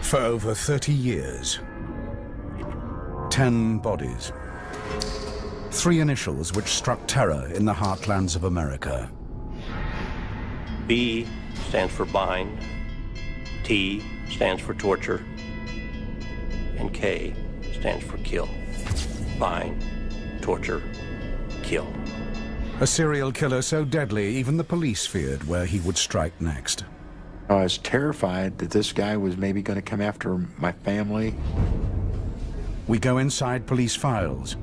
For over 30 years, 10 bodies, 3 initials which struck terror in the heartlands of America. B stands for bind, T stands for torture, and K stands for kill. Bind, torture, kill. A serial killer so deadly, even the police feared where he would strike next. I was terrified that this guy was maybe going to come after my family. We go inside police files,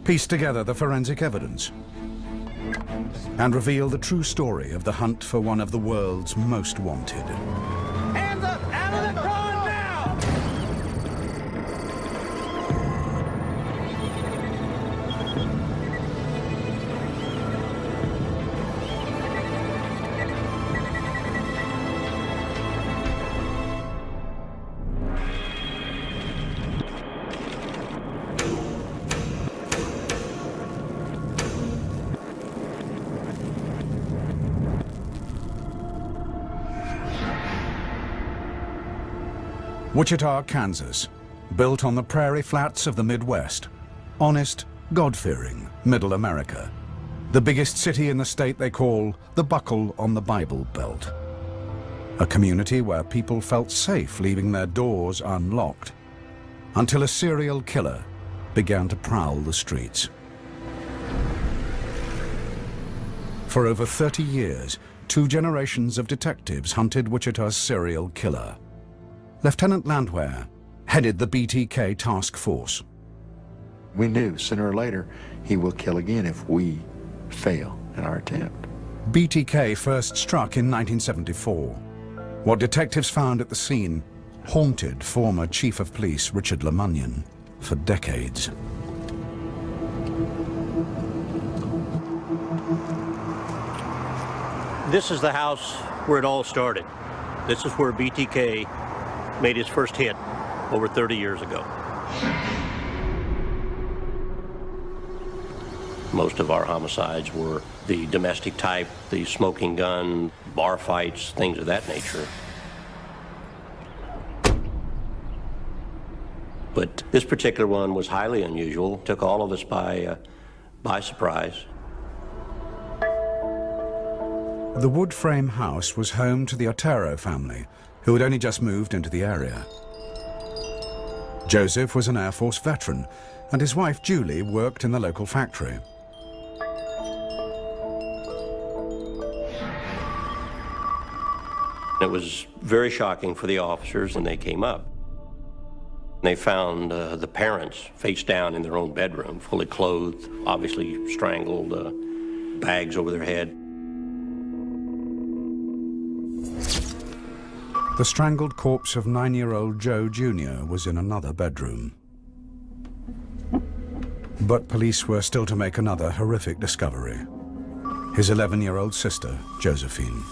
piece together the forensic evidence, and reveal the true story of the hunt for one of the world's most wanted. Hands up! Out of the car now! Wichita, Kansas, built on the prairie flats of the Midwest. Honest, God-fearing, middle America. The biggest city in the state they call the Buckle on the Bible Belt. A community where people felt safe leaving their doors unlocked, until a serial killer began to prowl the streets. For over 30 years, 2 generations of detectives hunted Wichita's serial killer. Lieutenant Landwehr headed the BTK task force. We knew sooner or later he will kill again if we fail in our attempt. BTK first struck in 1974. What detectives found at the scene haunted former Chief of Police Richard LeMunyon for decades. This is the house where it all started. This is where BTK made his first hit over 30 years ago. Most of our homicides were the domestic type, the smoking gun, bar fights, things of that nature. But this particular one was highly unusual, took all of us by surprise. The wood frame house was home to the Otero family, who had only just moved into the area. Joseph was an Air Force veteran, and his wife Julie worked in the local factory. It was very shocking for the officers when they came up. They found the parents face down in their own bedroom, fully clothed, obviously strangled, bags over their head. The strangled corpse of 9-year-old Joe Jr. was in another bedroom. But police were still to make another horrific discovery. His 11-year-old sister, Josephine.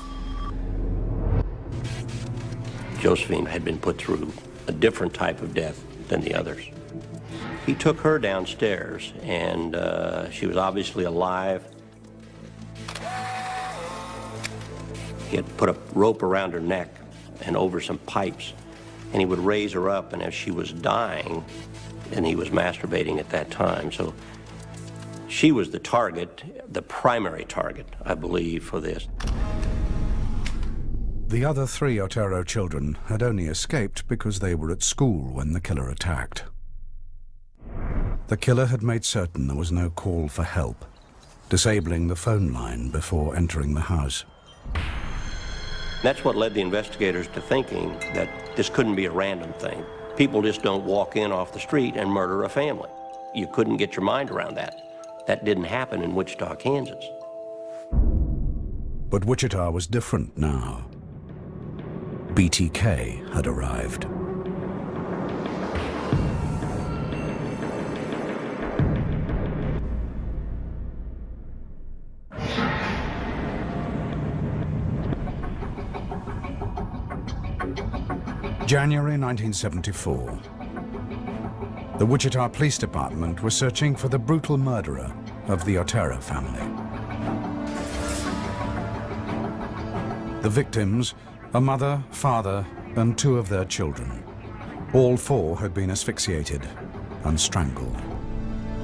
Josephine had been put through a different type of death than the others. He took her downstairs, and she was obviously alive. He had put a rope around her neck and over some pipes, and he would raise her up, and as she was dying, and he was masturbating at that time. So she was the target, the primary target, I believe, for this. The other 3 Otero children had only escaped because they were at school when the killer attacked. The killer had made certain there was no call for help, disabling the phone line before entering the house. That's what led the investigators to thinking that this couldn't be a random thing. People just don't walk in off the street and murder a family. You couldn't get your mind around that. That didn't happen in Wichita, Kansas. But Wichita was different now. BTK had arrived. January 1974. The Wichita Police Department was searching for the brutal murderer of the Otero family. The victims, a mother, father, and 2 of their children. All 4 had been asphyxiated and strangled.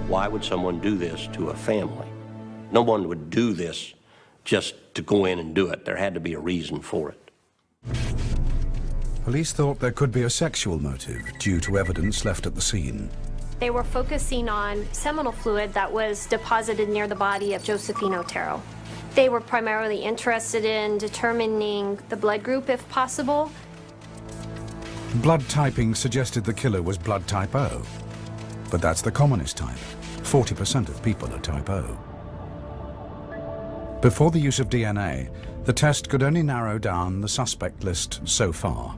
Why would someone do this to a family? No one would do this just to go in and do it. There had to be a reason for it. Police thought there could be a sexual motive due to evidence left at the scene. They were focusing on seminal fluid that was deposited near the body of Josephine Otero. They were primarily interested in determining the blood group if possible. Blood typing suggested the killer was blood type O. But that's the commonest type. 40% of people are type O. Before the use of DNA, the test could only narrow down the suspect list so far.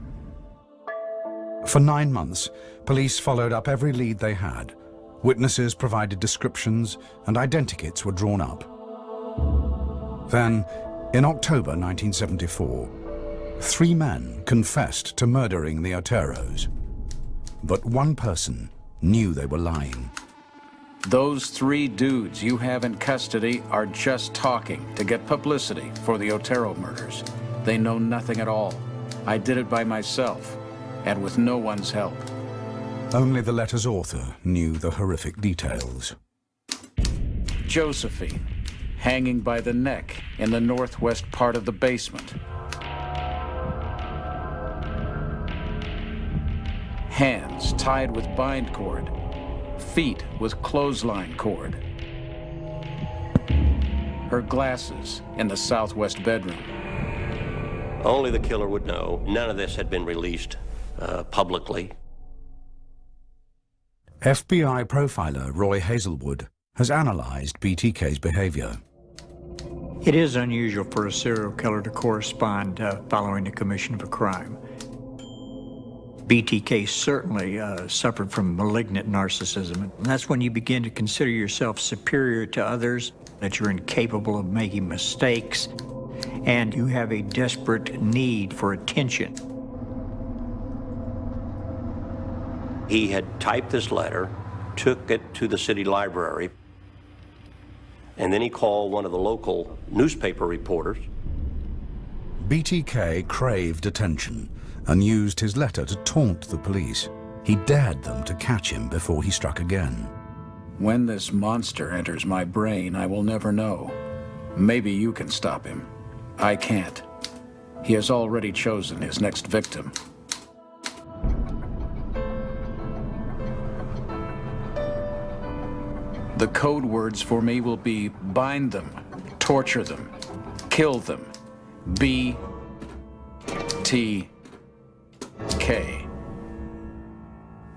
For 9 months, police followed up every lead they had. Witnesses provided descriptions and identikits were drawn up. Then, in October 1974, 3 men confessed to murdering the Oteros. But one person knew they were lying. Those 3 dudes you have in custody are just talking to get publicity for the Otero murders. They know nothing at all. I did it by myself, and with no one's help. Only the letter's author knew the horrific details. Josephine, hanging by the neck in the northwest part of the basement. Hands tied with bind cord, feet with clothesline cord. Her glasses in the southwest bedroom. Only the killer would know. None of this had been released publicly. FBI profiler Roy Hazelwood has analyzed BTK's behavior. It is unusual for a serial killer to correspond following the commission of a crime. BTK certainly suffered from malignant narcissism. And that's when you begin to consider yourself superior to others, that you're incapable of making mistakes, and you have a desperate need for attention. He had typed this letter, took it to the city library, and then he called one of the local newspaper reporters. BTK craved attention and used his letter to taunt the police. He dared them to catch him before he struck again. When this monster enters my brain, I will never know. Maybe you can stop him. I can't. He has already chosen his next victim. The code words for me will be bind them, torture them, kill them. BTK.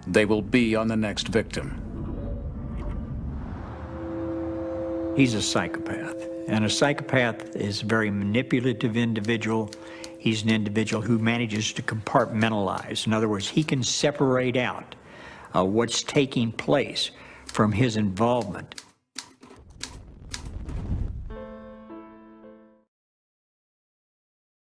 They will be on the next victim. He's a psychopath, and a psychopath is a very manipulative individual. He's an individual who manages to compartmentalize. In other words, he can separate out what's taking place from his involvement.